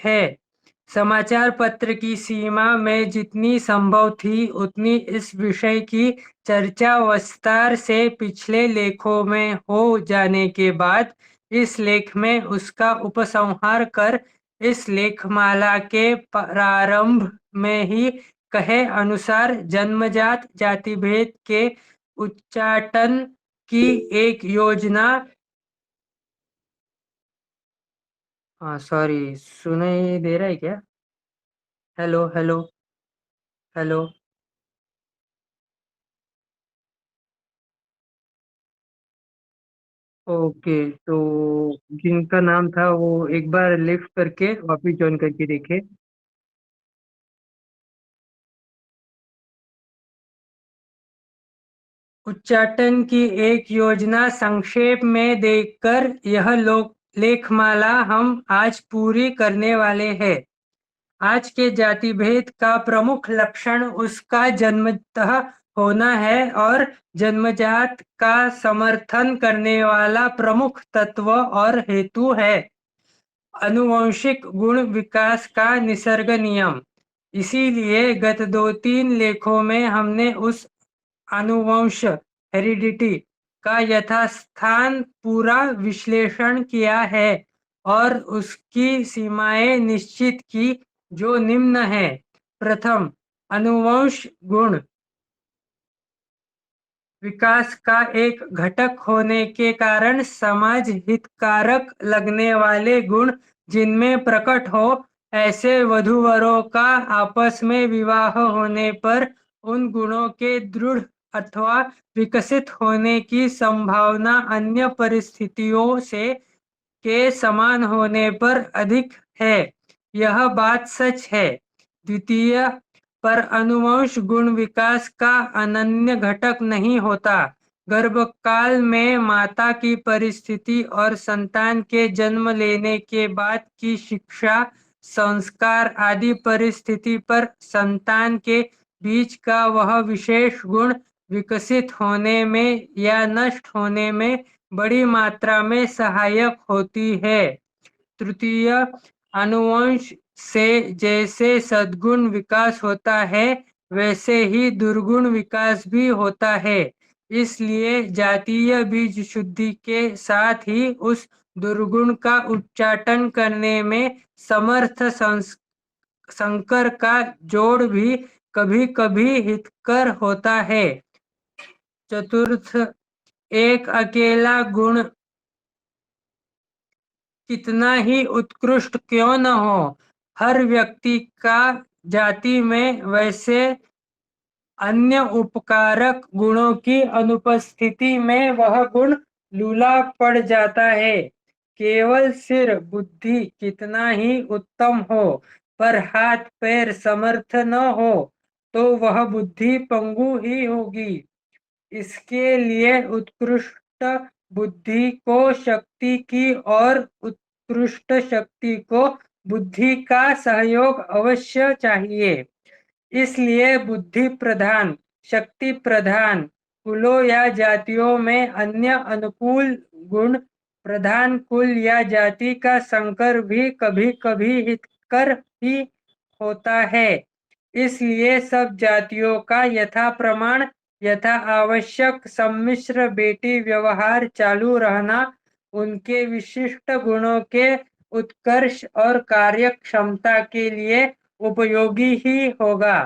है। समाचार पत्र की सीमा में जितनी संभव थी उतनी इस विषय की चर्चा विस्तार से पिछले लेखों में हो जाने के बाद इस लेख में उसका उपसंहार कर इस लेखमाला के प्रारंभ में ही कहे अनुसार जन्मजात जातिभेद के उच्चाटन की एक योजना। हाँ सॉरी, सुनाई दे रहा है क्या? Hello hello hello. ओके, तो जिनका नाम था वो एक बार लिफ्ट करके वापिस ज्वाइन करके देखे। उच्चाटन की एक योजना संक्षेप में देकर यह लोक लेखमाला हम आज पूरी करने वाले हैं। आज के जाति भेद का प्रमुख लक्षण उसका जन्मतः होना है और जन्मजात का समर्थन करने वाला प्रमुख तत्व और हेतु है अनुवांशिक गुण विकास का निसर्ग नियम। इसीलिए गत 2-3 लेखों में हमने उस अनुवंश हेरिडिटी का यथास्थान पूरा विश्लेषण किया है और उसकी सीमाएं निश्चित की जो निम्न है। प्रथम, अनुवंश गुण विकास का एक घटक होने के कारण समाज हितकारक लगने वाले गुण जिनमें प्रकट हो, ऐसे वधूवरों का आपस में विवाह होने पर उन गुणों के दृढ़ अथवा विकसित होने की संभावना अन्य परिस्थितियों से के समान होने पर अधिक है, यह बात सच है। द्वितीय, पर अनुवंश गुण विकास का अनन्य घटक नहीं होता। गर्भकाल में माता की परिस्थिति और संतान के जन्म लेने के बाद की शिक्षा, संस्कार आदि परिस्थिति पर संतान के बीच का वह विशेष गुण विकसित होने में या नष्ट होने में बड़ी मात्रा में सहायक होती है। तृतीय, अनुवंश से जैसे सद्गुण विकास होता है वैसे ही दुर्गुण विकास भी होता है। इसलिए जातीय बीज शुद्धि के साथ ही उस दुर्गुण का उच्चाटन करने में समर्थ संकर का जोड़ भी कभी कभी हितकर होता है। चतुर्थ, एक अकेला गुण कितना ही उत्कृष्ट क्यों न हो, हर व्यक्ति का जाति में वैसे अन्य उपकारक गुणों की अनुपस्थिति में वह गुण लूला पड़ जाता है। केवल सिर बुद्धि कितना ही उत्तम हो पर हाथ पैर समर्थ न हो तो वह बुद्धि पंगु ही होगी। इसके लिए उत्कृष्ट बुद्धि को शक्ति की और उत्कृष्ट शक्ति को बुद्धि का सहयोग अवश्य चाहिए। इसलिए बुद्धि प्रधान शक्ति प्रधान कुलों या जातियों में अन्य अनुकूल गुण प्रधान कुल या जाति का संकर भी कभी कभी हितकर ही होता है। इसलिए सब जातियों का यथा प्रमाण यथा आवश्यक सम्मिश्र बेटी व्यवहार चालू रहना उनके विशिष्ट गुणों के उत्कर्ष और कार्य क्षमता के लिए उपयोगी ही होगा।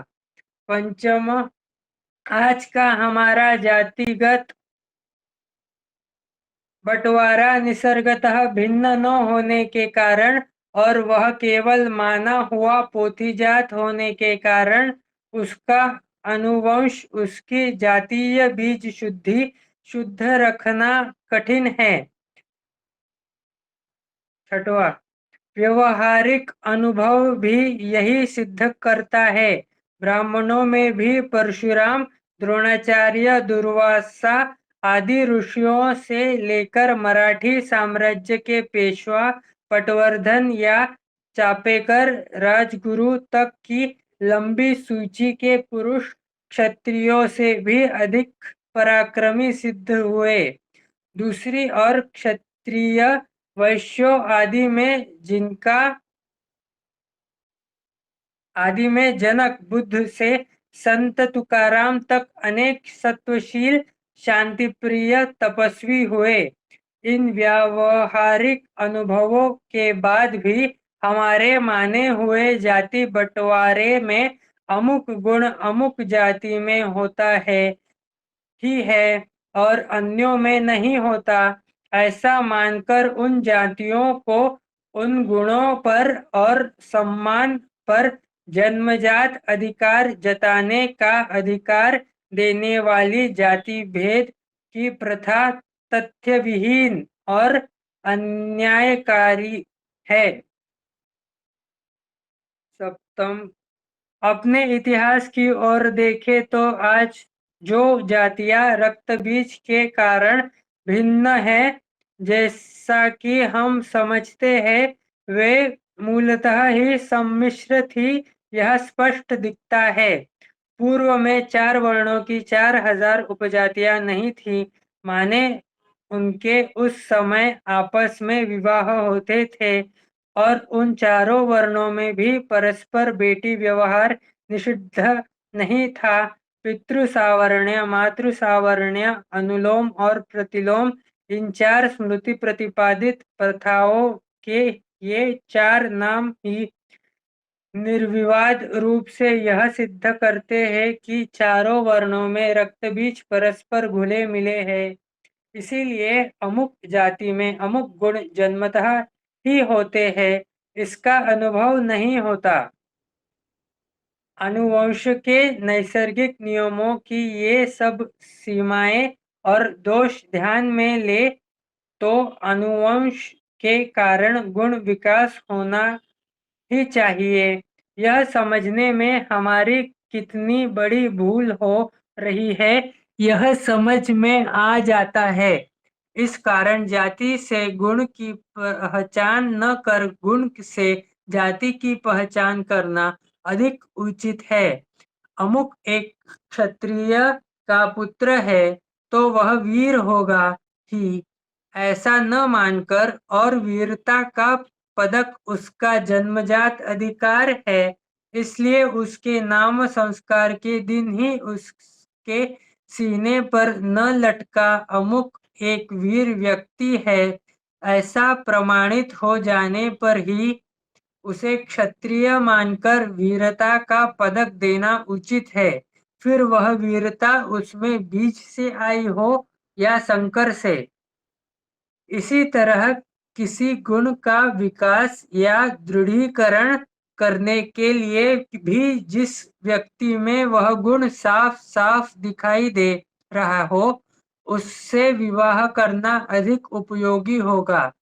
पंचम, आज का हमारा जातिगत बंटवारा निसर्गतः भिन्न न होने के कारण और वह केवल माना हुआ पोथीजात होने के कारण उसका अनुवंश उसकी जातीय बीज शुद्धि शुद्ध रखना कठिन है। छठवां, व्यवहारिक अनुभव भी यही सिद्ध करता है। ब्राह्मणों में भी परशुराम, द्रोणाचार्य, दुर्वासा आदि ऋषियों से लेकर मराठी साम्राज्य के पेशवा पटवर्धन या चापेकर राजगुरु तक की लंबी सूची के पुरुष क्षत्रियों से भी अधिक पराक्रमी सिद्ध हुए। दूसरी ओर क्षत्रिय वैश्यों आदि में जिनका आदि में जनक, बुद्ध से संत तुकाराम तक अनेक सत्वशील, शांतिप्रिय तपस्वी हुए। इन व्यावहारिक अनुभवों के बाद भी हमारे माने हुए जाति बंटवारे में अमुक गुण अमुक जाति में होता है ही है और अन्यों में नहीं होता, ऐसा मानकर उन जातियों को उन गुणों पर और सम्मान पर जन्मजात अधिकार जताने का अधिकार देने वाली जाति भेद की प्रथा तथ्यविहीन और अन्यायकारी है। सप्तम, अपने इतिहास की ओर देखें तो आज जो जातियां रक्त बीज के कारण भिन्न है, जैसा कि हम समझते हैं, वे मूलतः ही सम्मिश्र थी, यह स्पष्ट दिखता है। पूर्व में 4 वर्णों की 4000 उपजातियां नहीं थी, माने उनके उस समय आपस में विवाह होते थे और उन चारों वर्णों में भी परस्पर बेटी व्यवहार निषिद्ध नहीं था। पितृ सावर्ण्य, मातृ सावर्ण्य, अनुलोम और प्रतिलोम, इन 4 स्मृति प्रतिपादित प्रथाओं के ये 4 नाम ही निर्विवाद रूप से यह सिद्ध करते हैं कि चारों वर्णों में रक्तबीज परस्पर घुले मिले हैं। इसीलिए अमुक जाति में अमुक गुण जन्मतः ही होते हैं, इसका अनुभव नहीं होता। अनुवंश के नैसर्गिक नियमों की ये सब सीमाएं और दोष ध्यान में ले तो अनुवंश के कारण गुण विकास होना ही चाहिए। यह समझने में हमारी कितनी बड़ी भूल हो रही है, यह समझ में आ जाता है। इस कारण जाति से गुण की पहचान न कर गुण से जाति की पहचान करना अधिक उचित है। अमुक एक क्षत्रिय का पुत्र है तो वह वीर होगा ही, ऐसा न मानकर और वीरता का पदक उसका जन्मजात अधिकार है, इसलिए उसके नाम संस्कार के दिन ही उसके सीने पर न लटका अमुक एक वीर व्यक्ति है, ऐसा प्रमाणित हो जाने पर ही उसे क्षत्रिय मानकर वीरता का पदक देना उचित है। फिर वह वीरता उसमें बीज से आई हो या संकर से। इसी तरह किसी गुण का विकास या दृढ़ीकरण करने के लिए भी जिस व्यक्ति में वह गुण साफ साफ दिखाई दे रहा हो, उससे विवाह करना अधिक उपयोगी होगा।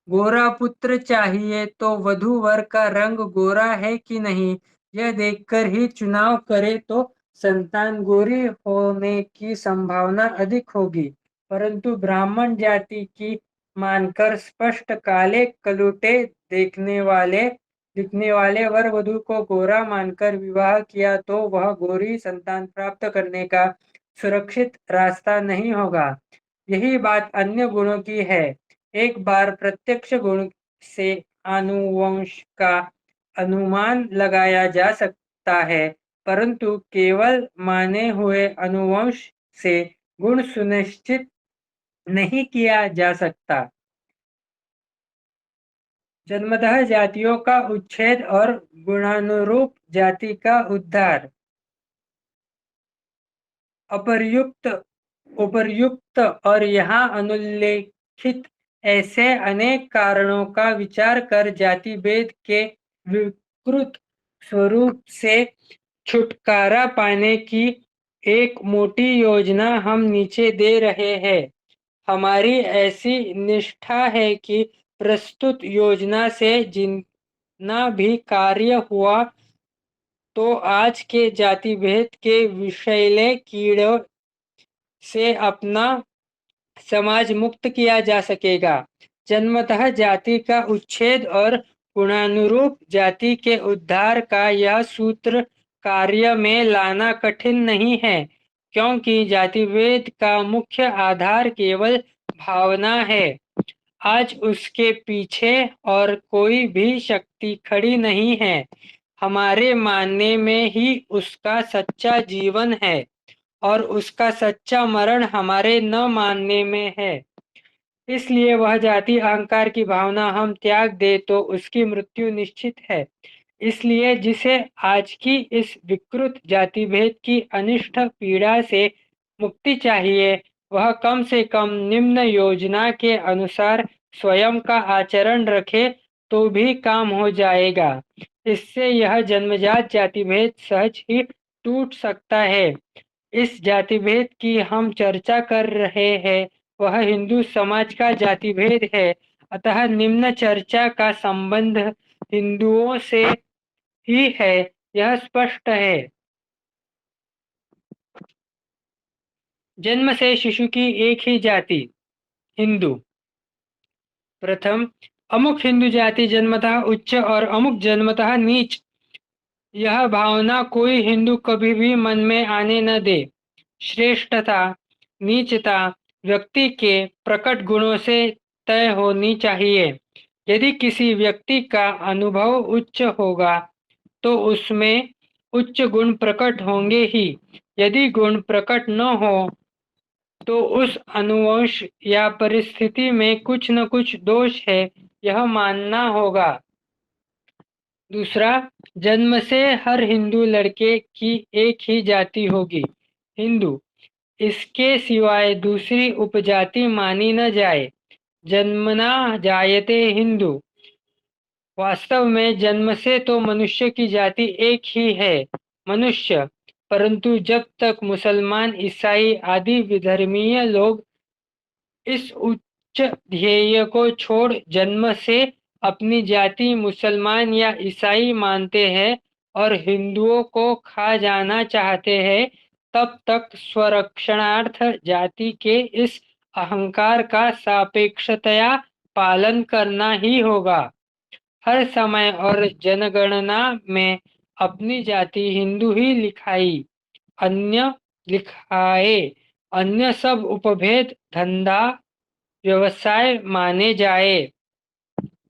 गोरा पुत्र चाहिए तो वधू वर का रंग गोरा है कि नहीं, यह देखकर ही चुनाव करे तो संतान गोरी होने की संभावना अधिक होगी। परंतु ब्राह्मण जाति की मानकर स्पष्ट काले कलूटे दिखने वाले वर वधू को गोरा मानकर विवाह किया तो वह गोरी संतान प्राप्त करने का सुरक्षित रास्ता नहीं होगा। यही बात अन्य गुणों की है। एक बार प्रत्यक्ष गुण से अनुवंश का अनुमान लगाया जा सकता है, परंतु केवल माने हुए अनुवंश से गुण सुनिश्चित नहीं किया जा सकता। जन्मतः जातियों का उच्छेद और गुणानुरूप जाति का उद्धार। अपर्युक्त, उपर्युक्त और यहाँ अनुल्लेखित ऐसे अनेक कारणों का विचार कर जाति भेद के विकृत स्वरूप से छुटकारा पाने की एक मोटी योजना हम नीचे दे रहे हैं। हमारी ऐसी निष्ठा है कि प्रस्तुत योजना से जितना भी कार्य हुआ तो आज के जाति भेद के विषैले कीड़ों से अपना समाज मुक्त किया जा सकेगा। जन्मतः जाति का उच्छेद और गुणानुरूप जाति के उद्धार का यह सूत्र कार्य में लाना कठिन नहीं है, क्योंकि जातिभेद का मुख्य आधार केवल भावना है। आज उसके पीछे और कोई भी शक्ति खड़ी नहीं है। हमारे मानने में ही उसका सच्चा जीवन है और उसका सच्चा मरण हमारे न मानने में है। इसलिए वह जाति अहंकार की भावना हम त्याग दे तो उसकी मृत्यु निश्चित है। इसलिए जिसे आज की इस विकृत जाति भेद की अनिष्ट पीड़ा से मुक्ति चाहिए, वह कम से कम निम्न योजना के अनुसार स्वयं का आचरण रखे तो भी काम हो जाएगा। इससे यह जन्मजात जाति भेद सहज ही टूट सकता है। इस जाति भेद की हम चर्चा कर रहे हैं वह हिंदू समाज का जाति भेद है। अतः निम्न चर्चा का संबंध हिंदुओं से ही है, यह स्पष्ट है। जन्म से शिशु की एक ही जाति हिंदू। प्रथम, अमुक हिंदू जाति जन्मतः उच्च और अमुक जन्मतः नीच। यह भावना कोई हिंदू कभी भी मन में आने न दे। श्रेष्ठता नीचता व्यक्ति के प्रकट गुणों से तय होनी चाहिए। यदि किसी व्यक्ति का अनुभव उच्च होगा तो उसमें उच्च गुण प्रकट होंगे ही। यदि गुण प्रकट न हो तो उस अनुवंश या परिस्थिति में कुछ न कुछ दोष है, यह मानना होगा। दूसरा, जन्म से हर हिंदू लड़के की एक ही जाति होगी, हिंदू। इसके सिवाय दूसरी उपजाति मानी न जाए। जन्मना जायते हिंदू। वास्तव में जन्म से तो मनुष्य की जाति एक ही है, मनुष्य। परंतु जब तक मुसलमान, ईसाई आदि विधर्मीय लोग इस उच्च ध्येय को छोड़ जन्म से अपनी जाति मुसलमान या ईसाई मानते हैं और हिंदुओं को खा जाना चाहते हैं, तब तक स्वरक्षणार्थ जाति के इस अहंकार का सापेक्षतया पालन करना ही होगा। हर समय और जनगणना में अपनी जाति हिंदू ही लिखाए, अन्य सब उपभेद धंधा व्यवसाय माने जाए।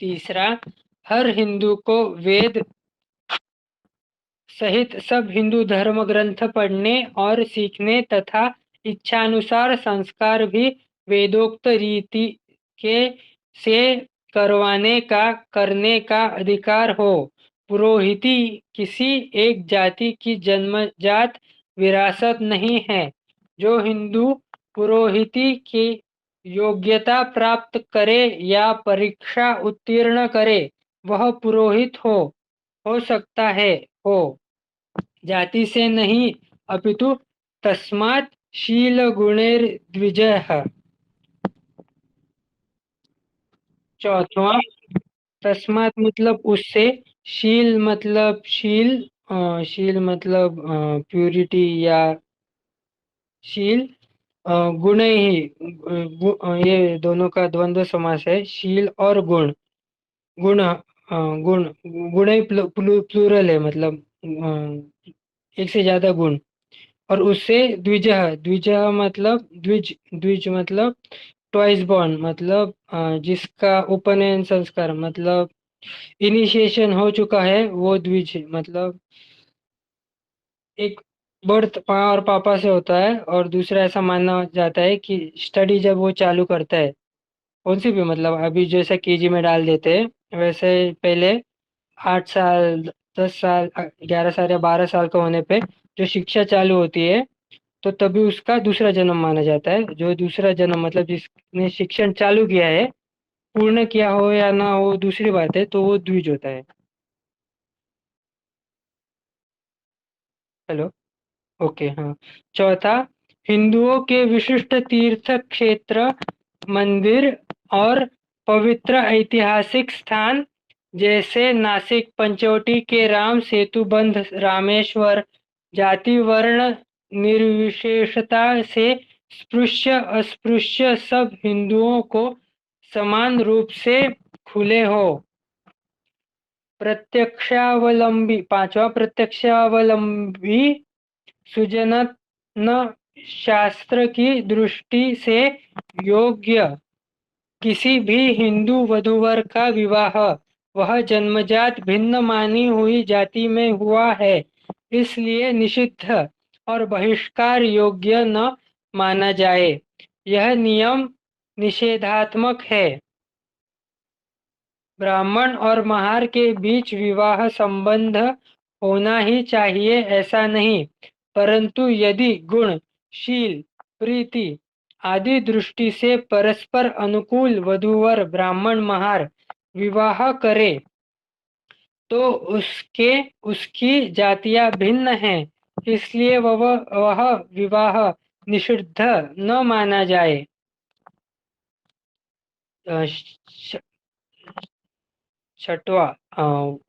तीसरा, हर हिंदू को वेद सहित सब हिंदू धर्म ग्रंथ पढ़ने और सीखने तथा इच्छानुसार संस्कार भी वेदोक्त रीति के से करने का अधिकार हो। पुरोहिती किसी एक जाति की जन्मजात विरासत नहीं है। जो हिंदू पुरोहिती की योग्यता प्राप्त करे या परीक्षा उत्तीर्ण करे, वह पुरोहित हो सकता है। हो जाति से नहीं, अपितु तस्मात् शील गुणैर्द्विजः। चौथवा, तस्मात् मतलब उससे, शील मतलब प्यूरिटी या शील, गुण ही ये दोनों का द्वंद्व समास है, शील और गुण। गुण गुण गुण ही प्लूरल है, मतलब एक से ज्यादा गुण। और उससे द्विजः मतलब द्विज मतलब ट्वाइस बॉर्न, मतलब जिसका उपनयन संस्कार मतलब इनिशिएशन हो चुका है, वो द्विज मतलब एक बर्थ माँ और पापा से होता है। और दूसरा ऐसा माना जाता है कि स्टडी जब वो चालू करता है, कौन सी भी, मतलब अभी जैसे केजी में डाल देते हैं वैसे पहले 8 साल, 10 साल, 11 साल या 12 साल का होने पे जो शिक्षा चालू होती है, तो तभी उसका दूसरा जन्म माना जाता है। जो दूसरा जन्म मतलब जिसने शिक्षण चालू किया है, पूर्ण किया हो या ना हो दूसरी बात है, तो वो द्विज होता है। हेलो, ओके, हाँ। चौथा, हिंदुओं के विशिष्ट तीर्थ क्षेत्र, मंदिर और पवित्र ऐतिहासिक स्थान जैसे नासिक पंचवटी के राम सेतुबंध, रामेश्वर, जाति वर्ण निर्विशेषता से स्पृश्य अस्पृश्य सब हिंदुओं को समान रूप से खुले हो। प्रत्यक्षावलंबी, पांचवा, प्रत्यक्षावलंबी सुजनत न शास्त्र की दृष्टि से योग्य किसी भी हिंदू वधूवर का विवाह वह जन्मजात भिन्न मानी हुई जाति में हुआ है, इसलिए निषिद्ध और बहिष्कार योग्य न माना जाए। यह नियम निषेधात्मक है। ब्राह्मण और महार के बीच विवाह संबंध होना ही चाहिए ऐसा नहीं, परंतु यदि गुण, शील, प्रीति आदि दृष्टि से परस्पर अनुकूल वधूवर ब्राह्मण महार विवाह करे तो उसकी जातियां भिन्न हैं, इसलिए वह विवाह निषिद्ध न माना जाए। छठवां,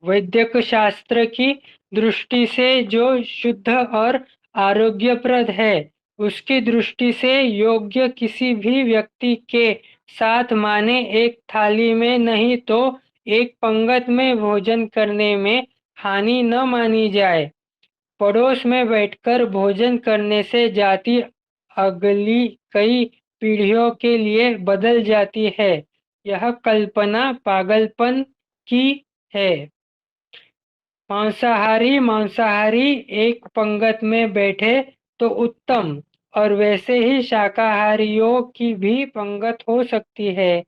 वैदिक शास्त्र की दृष्टि से जो शुद्ध और आरोग्यप्रद है, उसकी दृष्टि से योग्य किसी भी व्यक्ति के साथ माने एक थाली में नहीं तो एक पंगत में भोजन करने में हानि न मानी जाए। पड़ोस में बैठकर भोजन करने से जाति अगली कई पीढ़ियों के लिए बदल जाती है। यह कल्पना पागलपन की है। मांसाहारी एक पंगत में बैठे तो उत्तम, और वैसे ही शाकाहारियों की भी पंगत हो सकती है।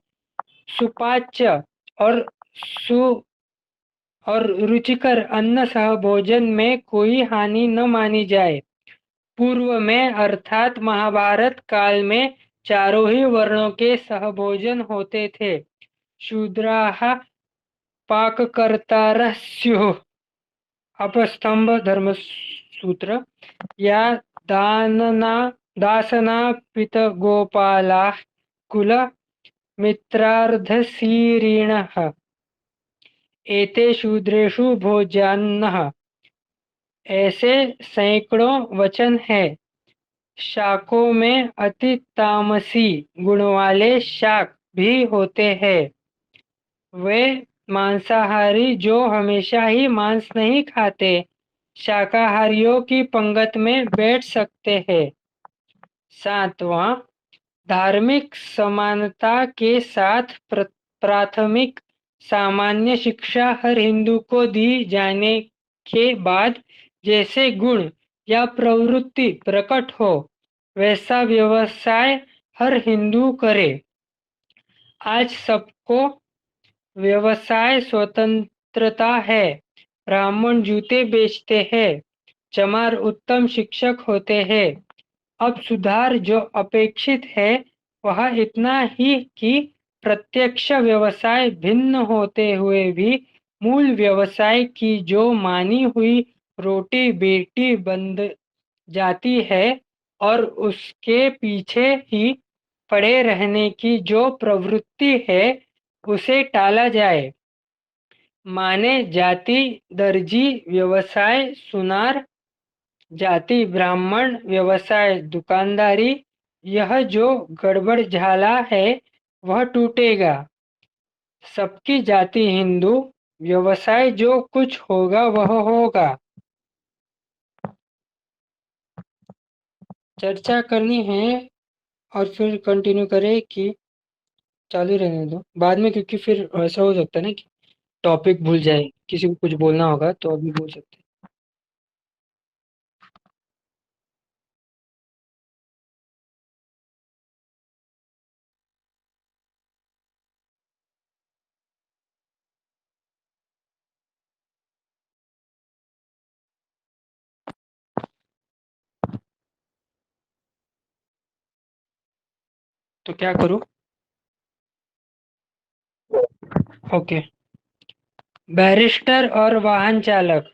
सुपाच्य और सु और रुचिकर अन्न सहभोजन में कोई हानि न मानी जाए। पूर्व में अर्थात महाभारत काल में चारों ही वर्णों के सहभोजन होते थे। शूद्राः पाककर्तारः स्युः। अपस्तंभ धर्मसूत्र। या दासना पितगोपालाः कुल मित्रार्धसीरिणः एते शूद्रेषु भोज्यान्नः। ऐसे सैकड़ों वचन हैं। शाकों में अति तामसी गुण वाले शाक भी होते हैं। वे मांसाहारी जो हमेशा ही मांस नहीं खाते, शाकाहारियों की पंगत में बैठ सकते हैं। सातवां, धार्मिक समानता के साथ प्राथमिक सामान्य शिक्षा हर हिंदू को दी जाने के बाद जैसे गुण या प्रवृत्ति प्रकट हो, वैसा व्यवसाय हर हिंदू करे। आज सबको व्यवसाय स्वतंत्रता है। ब्राह्मण जूते बेचते हैं, चमार उत्तम शिक्षक होते हैं। अब सुधार जो अपेक्षित है वह इतना ही कि प्रत्यक्ष व्यवसाय भिन्न होते हुए भी मूल व्यवसाय की जो मानी हुई रोटी बेटी बंद जाती है और उसके पीछे ही पड़े रहने की जो प्रवृत्ति है उसे टाला जाए। माने जाति दर्जी व्यवसाय सुनार, जाति ब्राह्मण व्यवसाय दुकानदारी, यह जो गड़बड़ झाला है वह टूटेगा। सबकी जाति हिंदू, व्यवसाय जो कुछ होगा वह होगा। चर्चा करनी है और फिर कंटिन्यू करें कि चालू रहने दो बाद में, क्योंकि फिर ऐसा हो सकता है ना कि टॉपिक भूल जाए, किसी को कुछ बोलना होगा तो अभी बोल सकते हैं। तो क्या करूं? ओके। बैरिस्टर और वाहन चालक।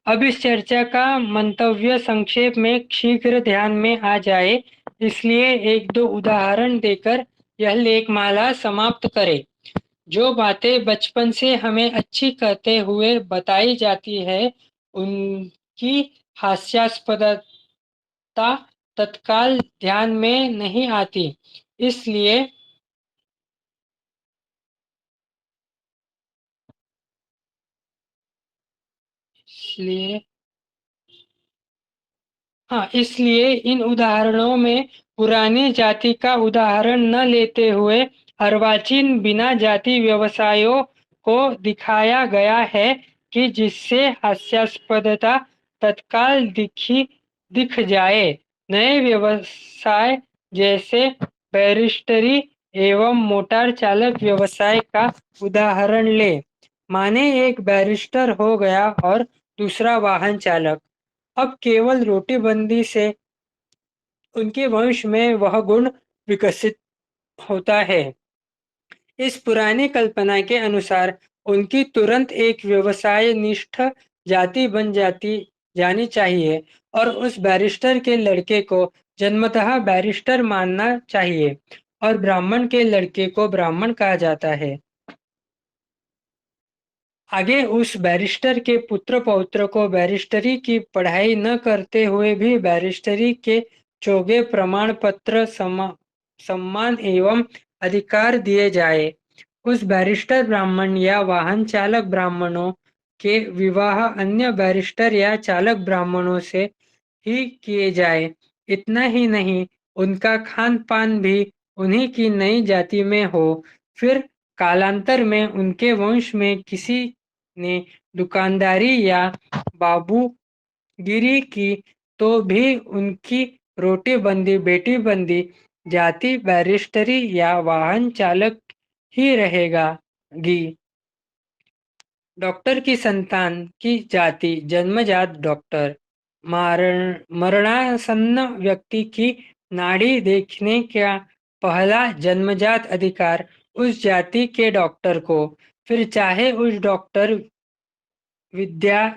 अब इस चर्चा का मंतव्य संक्षेप में शीघ्र ध्यान में आ जाए, इसलिए एक दो उदाहरण देकर यह लेखमाला समाप्त करें। जो बातें बचपन से हमें अच्छी कहते हुए बताई जाती है उनकी हास्यास्पदता तत्काल ध्यान में नहीं आती, इसलिए इसलिए इसलिए इन उदाहरणों में पुरानी जाति का उदाहरण न लेते हुए अर्वाचीन बिना जाति व्यवसायों को दिखाया गया है कि जिससे हास्यास्पदता तत्काल दिख जाए। नए व्यवसाय जैसे बैरिस्टरी एवं मोटर चालक व्यवसाय का उदाहरण ले। माने एक बैरिस्टर हो गया और दूसरा वाहन चालक। अब केवल रोटीबंदी से उनके वंश में वह गुण विकसित होता है। इस पुरानी कल्पना के अनुसार उनकी तुरंत एक व्यवसाय निष्ठ जाति बन जानी चाहिए और उस बैरिस्टर के लड़के को जन्मतः बैरिस्टर मानना चाहिए और ब्राह्मण के लड़के को ब्राह्मण कहा जाता है। आगे उस बैरिस्टर के पुत्र पौत्र को बैरिस्टरी की पढ़ाई न करते हुए भी बैरिस्टरी के चोगे प्रमाण पत्र सम्मान एवं अधिकार दिए जाए। उस बैरिस्टर ब्राह्मण या वाहन चालक ब्राह्मणों के विवाह अन्य बैरिस्टर या चालक ब्राह्मणों से ही किए जाए। इतना ही नहीं, उनका खान पान भी उन्हीं की नई जाति में हो। फिर कालांतर में उनके वंश में किसी ने दुकानदारी या बाबूगिरी की तो भी उनकी रोटी बंदी बेटी बंदी जाति बैरिस्टरी या वाहन चालक ही रहेगा गी। डॉक्टर की संतान की जाति जन्मजात डॉक्टर। मरणासन्न व्यक्ति की नाड़ी देखने का पहला जन्मजात अधिकार उस जाति के डॉक्टर को, फिर चाहे उस डॉक्टर विद्या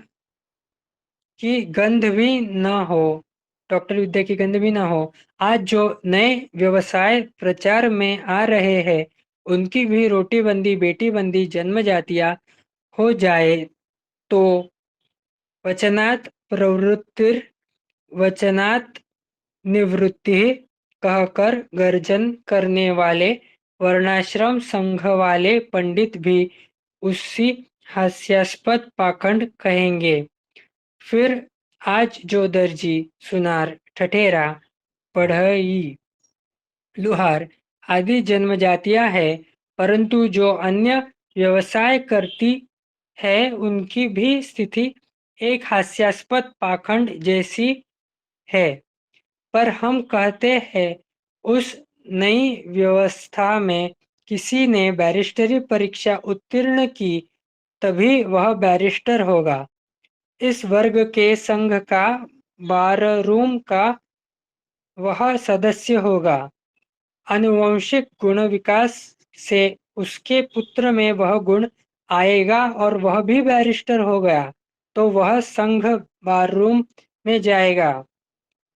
की गंध भी न हो डॉक्टर विद्या की गंध भी न हो। आज जो नए व्यवसाय प्रचार में आ रहे हैं उनकी भी रोटी बंदी बेटी बंदी जन्म जातियां हो जाए तो वचनात् प्रवृत्तिर वचनात् निवृत्ति कहकर गर्जन करने वाले वर्णाश्रम संघ वाले पंडित भी उसी हास्यास्पद पाखंड कहेंगे। फिर आज जो दर्जी सुनार ठठेरा पढ़ई लुहार आदि जन्मजातियां है, परंतु जो अन्य व्यवसाय करती है उनकी भी स्थिति एक हास्यास्पद पाखंड जैसी है। पर हम कहते हैं उस नई व्यवस्था में किसी ने बैरिस्टरी परीक्षा उत्तीर्ण की तभी वह बैरिस्टर होगा। इस वर्ग के संघ का बाररूम का वह सदस्य होगा। आनुवंशिक गुण विकास से उसके पुत्र में वह गुण आएगा और वह भी बैरिस्टर हो गया तो वह संघ बाररूम में जाएगा।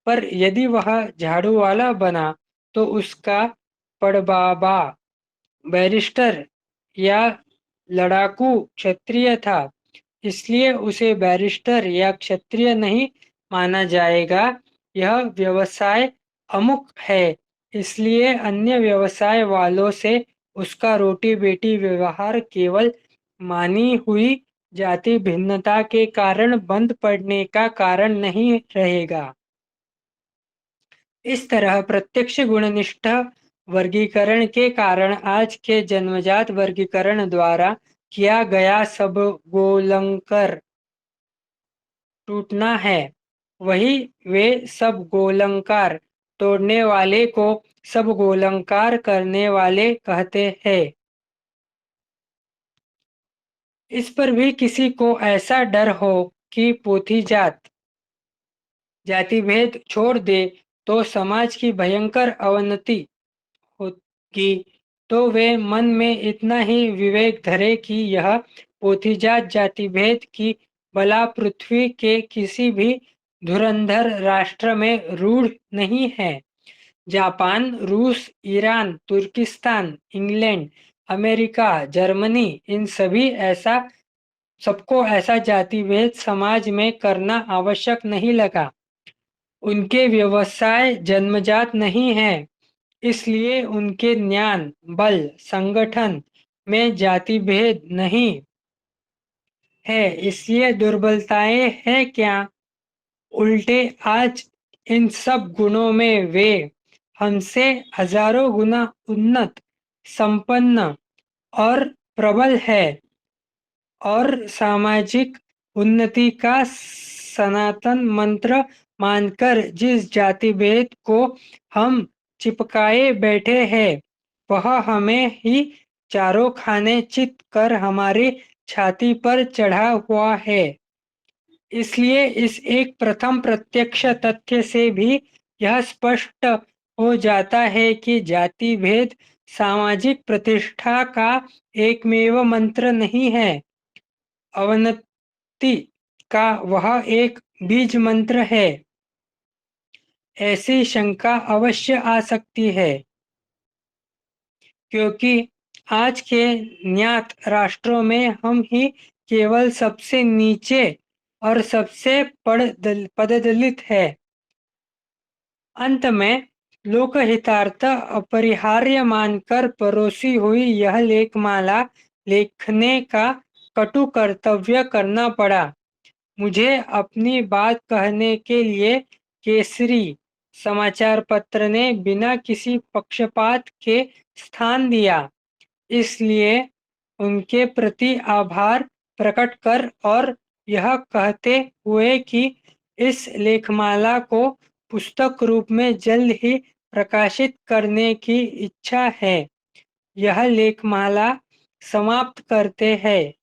पर यदि वह झाड़ू वाला बना तो उसका पड़बाबा बैरिस्टर या लड़ाकू क्षत्रिय था, इसलिए उसे बैरिस्टर या क्षत्रिय नहीं माना जाएगा। यह व्यवसाय अमुक है, इसलिए अन्य व्यवसाय वालों से उसका रोटी बेटी व्यवहार केवल मानी हुई जाति भिन्नता के कारण बंद पड़ने का कारण नहीं रहेगा। इस तरह प्रत्यक्ष गुणनिष्ठ वर्गीकरण के कारण आज के जन्मजात वर्गीकरण द्वारा किया गया सब गोलंकर टूटना है। वही वे सब गोलंकार तोड़ने वाले को सब गोलंकार करने वाले कहते हैं। इस पर भी किसी को ऐसा डर हो कि पोथी जाति भेद छोड़ दे तो समाज की भयंकर अवनति होगी, तो वे मन में इतना ही विवेक धरे कि यह पोथीजात जाति भेद की बला पृथ्वी के किसी भी धुरंधर राष्ट्र में रूढ़ नहीं है। जापान, रूस, ईरान, तुर्किस्तान, इंग्लैंड, अमेरिका, जर्मनी, इन सबको ऐसा जाति भेद समाज में करना आवश्यक नहीं लगा। उनके व्यवसाय जन्मजात नहीं है, इसलिए उनके ज्ञान बल संगठन में जाति भेद नहीं है, इसलिए दुर्बलताएं है क्या। उल्टे आज इन सब गुणों में वे हमसे हजारों गुना उन्नत संपन्न और प्रबल है। और सामाजिक उन्नति का सनातन मंत्र मानकर जिस जाति भेद को हम चिपकाए बैठे हैं वह हमें ही चारों खाने चित कर हमारी छाती पर चढ़ा हुआ है। इसलिए इस एक प्रथम प्रत्यक्ष तथ्य से भी यह स्पष्ट हो जाता है कि जाति भेद सामाजिक प्रतिष्ठा का एकमेव मंत्र नहीं है, अवनति का वह एक बीज मंत्र है। ऐसी शंका अवश्य आ सकती है क्योंकि आज के ज्ञात राष्ट्रों में हम ही केवल सबसे नीचे और सबसे पददलित है। अंत में लोकहितार्थ अपरिहार्य मानकर परोसी हुई यह लेखमाला लिखने का कटु कर्तव्य करना पड़ा। मुझे अपनी बात कहने के लिए केसरी समाचार पत्र ने बिना किसी पक्षपात के स्थान दिया, इसलिए उनके प्रति आभार प्रकट कर और यह कहते हुए कि इस लेखमाला को पुस्तक रूप में जल्द ही प्रकाशित करने की इच्छा है, यह लेखमाला समाप्त करते हैं।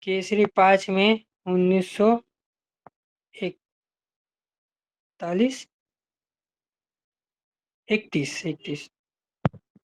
केसरी 5 में 1941 31